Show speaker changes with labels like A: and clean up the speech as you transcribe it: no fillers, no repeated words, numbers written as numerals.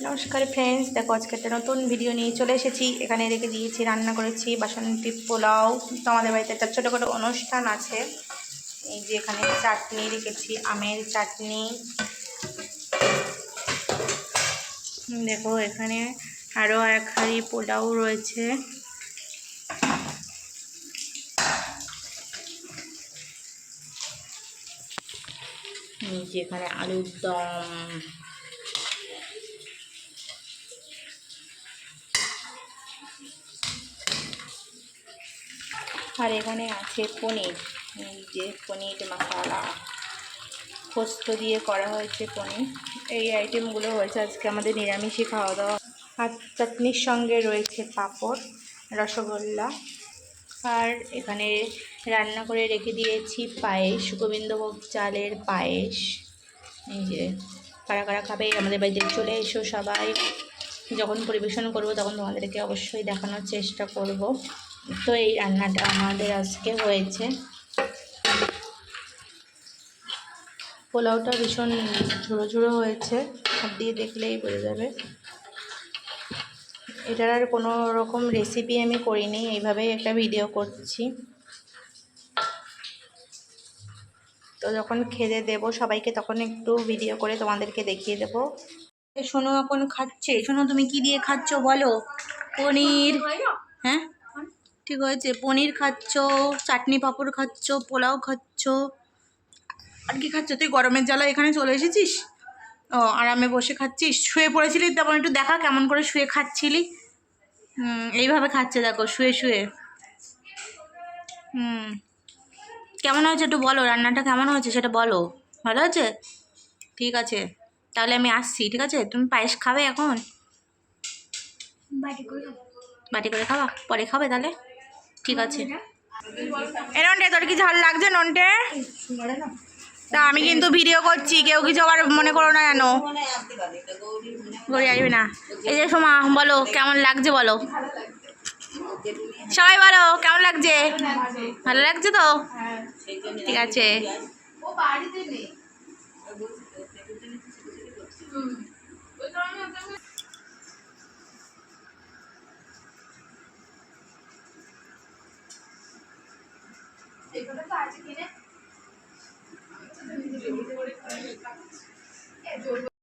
A: নমস্কার ফ্রেন্ডস, দেখো আজকে একটা নতুন ভিডিও নিয়ে চলে এসেছি। এখানে রেখে দিয়েছি, রান্না করেছি বাসন্তী পোলাও। তো আমাদের বাড়িতে একটা ছোটোখাটো অনুষ্ঠান আছে। এই যে এখানে চাটনি রেখেছি, আমের চাটনি। দেখো এখানে আরও এক হাঁড়ি পোলাও রয়েছে। এই যে এখানে আলুর দম, আর এখানে আছে পনির। এই যে পনির মশলা, পোস্ত দিয়ে করা হয়েছে পনির। এই আইটেমগুলো হয়েছে আজকে আমাদের নিরামিষই খাওয়া দাওয়া। আর চাটনির সঙ্গে রয়েছে পাঁপড়, রসগোল্লা। আর এখানে রান্না করে রেখে দিয়েছি পায়েস, গোবিন্দভোগ চালের পায়েস। এই যে কারা কারা খাবে আমাদের বাড়িতে চলে এসো সবাই। যখন পরিবেশন করব তখন তোমাদেরকে অবশ্যই দেখানোর চেষ্টা করব। তো এই রান্নাটা আমাদের আজকে হয়েছে। পোলাওটা ভীষণ ঝুড়ো ঝুড়ো হয়েছে, হাত দিয়ে দেখলেই বোঝা যাবে। এটার আর কোনো রকম রেসিপি আমি করিনি, এইভাবেই একটা ভিডিও করছি। তো যখন খেতে দেবো সবাইকে তখন একটু ভিডিও করে তোমাদেরকে দেখিয়ে দেবো। শোনো এখন খাচ্ছে। শোনো, তুমি কি দিয়ে খাচ্ছ বলো? পনির। হ্যাঁ ঠিক হয়েছে, পনির খাচ্ছ, চাটনি পাঁপড় খাচ্ছ, পোলাও খাচ্ছ, আর কি খাচ্ছ? তুই গরমের জ্বালা এখানে চলে এসেছিস? ও আরামে বসে খাচ্ছিস? শুয়ে পড়েছিলি? তেমন একটু দেখা কেমন করে শুয়ে খাচ্ছিলি। এইভাবে খাচ্ছে দেখো, শুয়ে শুয়ে। কেমন হয়েছে একটু বলো, রান্নাটা কেমন হয়েছে সেটা বলো। ভালো হয়েছে? ঠিক আছে, তাহলে আমি আসছি। ঠিক আছে, তুমি পায়েস খাবে এখন? বাটি করে খাওয়া, পরে খাবে তাহলে? ঠিক আছে। এ নন্টে, তোর কি ঝাল লাগছে নন্টে? তা আমি কিন্তু ভিডিও করছি, কেউ কিছু আবার মনে করো না যেন। গড়ি আসবে না। এই যে সোমা, বলো কেমন লাগছে বলো। সবাই বলো কেমন লাগছে। ভালো লাগছে তো? ঠিক আছে।